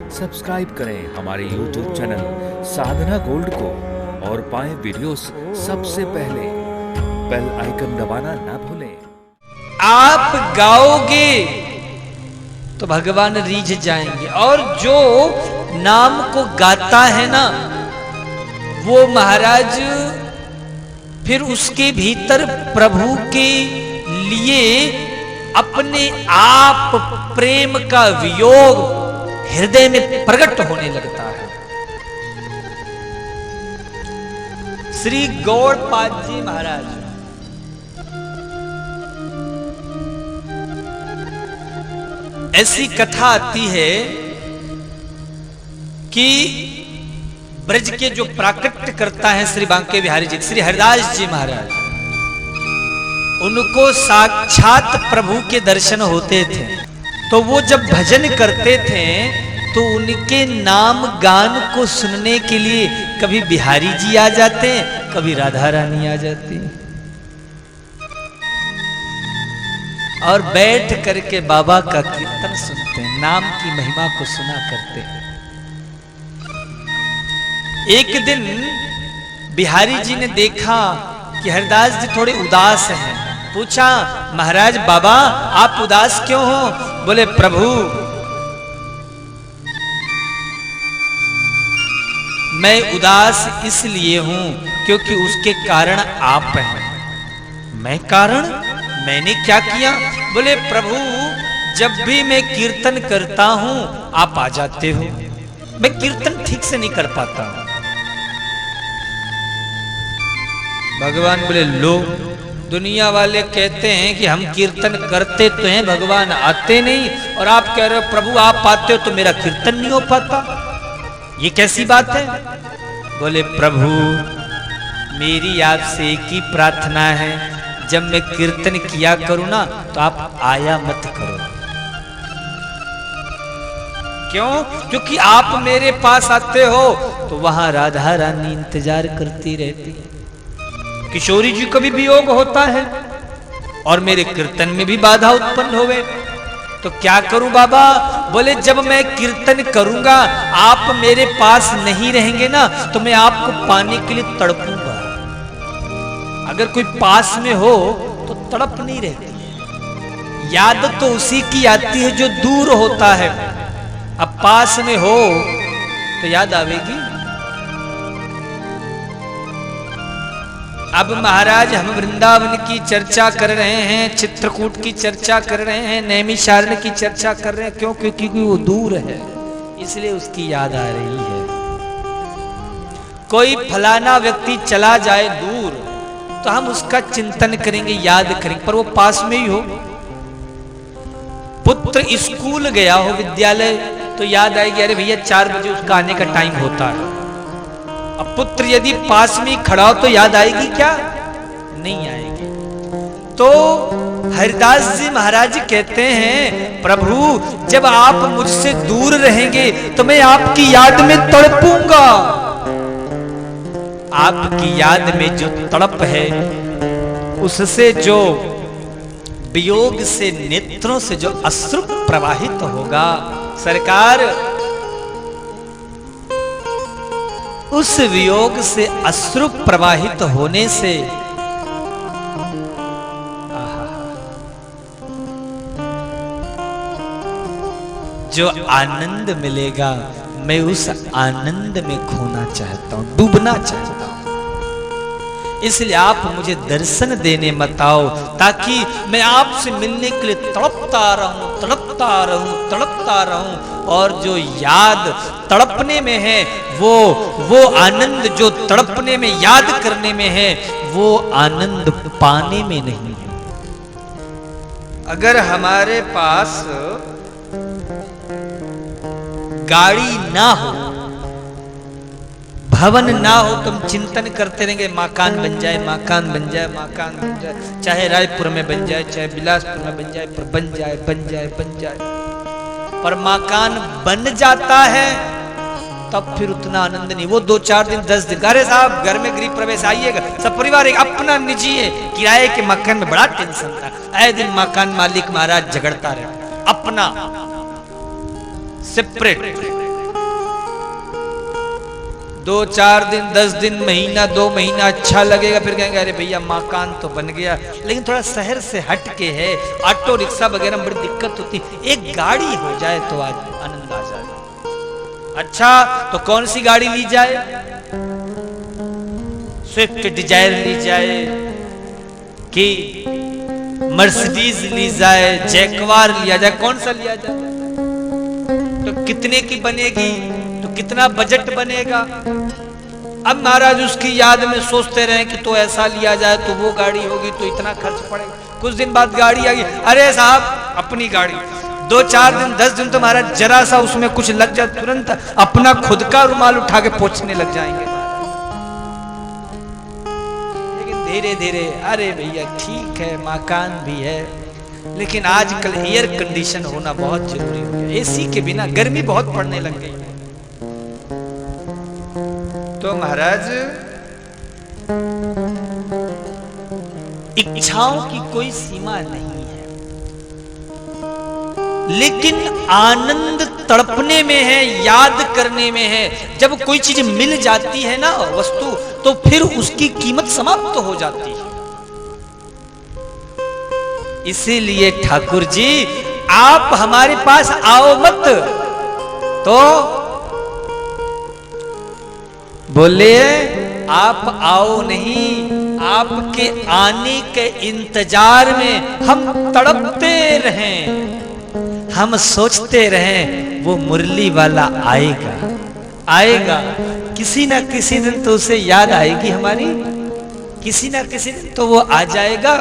Subscribe करें हमारे YouTube channel साधना gold को और पाएं वीडियोस सबसे पहले। बेल आइकन दबाना ना भूलें। आप गाओगे तो भगवान रीझ जाएंगे, और जो नाम को गाता है ना वो महाराज फिर उसके भीतर प्रभु के लिए अपने आप प्रेम का वियोग हृदय में प्रकट होने लगता है। श्री गौड़पाद जी महाराज ऐसी कथा आती है कि ब्रज के जो प्राकट्य करता है श्री बांके बिहारी जी, श्री हरिदास जी महाराज, उनको साक्षात प्रभु के दर्शन होते थे। तो वो जब भजन करते थे तो उनके नाम गान को सुनने के लिए कभी बिहारी जी आ जाते, कभी राधा रानी आ जाती, और बैठ करके बाबा का कीर्तन सुनते हैं, नाम की महिमा को सुना करते हैं। एक दिन बिहारी जी ने देखा कि हरिदास जी थोड़े उदास हैं। पूछा, महाराज बाबा आप उदास क्यों हो? बोले, प्रभु मैं उदास इसलिए हूं क्योंकि उसके कारण आप हैं। मैं कारण? मैंने क्या किया? बोले, प्रभु जब भी मैं कीर्तन करता हूं आप आ जाते हो, मैं कीर्तन ठीक से नहीं कर पाता। भगवान बोले, लो, दुनिया वाले कहते हैं कि हम कीर्तन करते तो हैं, भगवान आते नहीं, और आप कह रहे हो प्रभु आप आते हो तो मेरा कीर्तन नहीं हो पाता, ये कैसी बात है? बोले, प्रभु मेरी आपसे एक ही प्रार्थना है, जब मैं कीर्तन किया करूं ना तो आप आया मत करो। क्यों? क्योंकि आप मेरे पास आते हो तो वहां राधा रानी इंतजार करती रहती है, किशोरी जी को भी वियोग होता है, और मेरे कीर्तन में भी बाधा उत्पन्न होवे, तो क्या करूं बाबा? बोले, जब मैं कीर्तन करूंगा आप मेरे पास नहीं रहेंगे ना तो मैं आपको पाने के लिए तड़पूंगा। अगर कोई पास में हो तो तड़प नहीं रहती है, याद तो उसी की आती है जो दूर होता है। अब पास में हो तो याद आवेगी। अब महाराज हम वृंदावन की चर्चा कर रहे हैं, चित्रकूट की चर्चा कर रहे हैं, नैमिषारण्य की चर्चा कर रहे हैं। क्यों? क्योंकि वो दूर है, इसलिए उसकी याद आ रही है। कोई फलाना व्यक्ति चला जाए दूर तो हम उसका चिंतन करेंगे, याद करेंगे, पर वो पास में ही हो। पुत्र स्कूल गया हो, विद्यालय, तो याद आएगी, अरे भैया 4 बजे उसका आने का टाइम होता है। अब पुत्र यदि पास में खड़ा हो तो याद आएगी क्या? नहीं आएगी। तो हरिदास जी महाराज कहते हैं, प्रभु जब आप मुझसे दूर रहेंगे तो मैं आपकी याद में तड़पूंगा। आपकी याद में जो तड़प है उससे, जो वियोग से नेत्रों से जो अश्रु प्रवाहित होगा, सरकार उस वियोग से अश्रु प्रवाहित होने से जो आनंद मिलेगा, मैं उस आनंद में खोना चाहता हूं, डूबना चाहता हूं। इसलिए आप मुझे दर्शन देने मत आओ, ताकि मैं आपसे मिलने के लिए तड़पता रहूं, तड़पता रहूं, तड़पता रहूं, और जो याद तड़पने में है वो आनंद जो तड़पने में याद करने में है वो आनंद पाने में नहीं है। अगर हमारे पास गाड़ी ना हो, भवन ना हो, तो हम चिंतन करते रहेंगे मकान बन जाए, मकान बन जाए, मकान बन जाए, चाहे रायपुर में बन जाए, चाहे बिलासपुर में बन जाए, पर बन जाए, बन जाए, बन जाए। पर मकान बन जाता है तब फिर उतना आनंद नहीं। वो 2-4 दिन 10 दिन, अरे साहब घर में गृह प्रवेश आइएगा, सब परिवार एक अपना निजी है, किराए के मकान में बड़ा टेंशन था, आए दिन मकान मालिक महाराज झगड़ता रहा, अपना सेपरेट, 2-4 दिन 10 दिन महीना 2 महीना अच्छा लगेगा, फिर कहेंगे अरे भैया मकान तो बन गया, लेकिन थोड़ा शहर से हट के है, ऑटो रिक्शा वगैरह में बड़ी दिक्कत होती, एक गाड़ी हो जाए तो आज आनंद आ जाए। अच्छा तो कौन सी गाड़ी ली जाए? स्विफ्ट डिजायर ली जाए कि मर्सिडीज ली जाए, जैकवार लिया जाए, कौन सा लिया जाए? तो कितने की बनेगी, तो कितना बजट बनेगा? अब महाराज उसकी याद में सोचते रहे कि तो ऐसा लिया जाए तो वो गाड़ी होगी तो इतना खर्च पड़ेगा। कुछ दिन बाद गाड़ी आ गई, अरे साहब अपनी गाड़ी। 2-4 दिन 10 दिन तो महाराज जरा सा उसमें कुछ लग जाए, तुरंत अपना खुद का रुमाल उठा के पोंछने लग जाएंगे। लेकिन धीरे धीरे अरे भैया ठीक है मकान भी है, लेकिन आजकल एयर कंडीशन होना बहुत जरूरी हो गया, एसी के बिना गर्मी बहुत पड़ने लग गई है। तो महाराज इच्छाओं की कोई सीमा नहीं है, लेकिन आनंद तड़पने में है, याद करने में है। जब कोई चीज मिल जाती है ना वस्तु, तो फिर उसकी कीमत समाप्त हो जाती है। इसीलिए ठाकुर जी आप हमारे पास आओ मत, तो बोले आप आओ नहीं, आपके आने के इंतजार में हम तड़पते रहें, हम सोचते रहें वो मुरली वाला आएगा आएगा, किसी ना किसी दिन तो उसे याद आएगी हमारी, किसी ना किसी दिन तो वो आ जाएगा।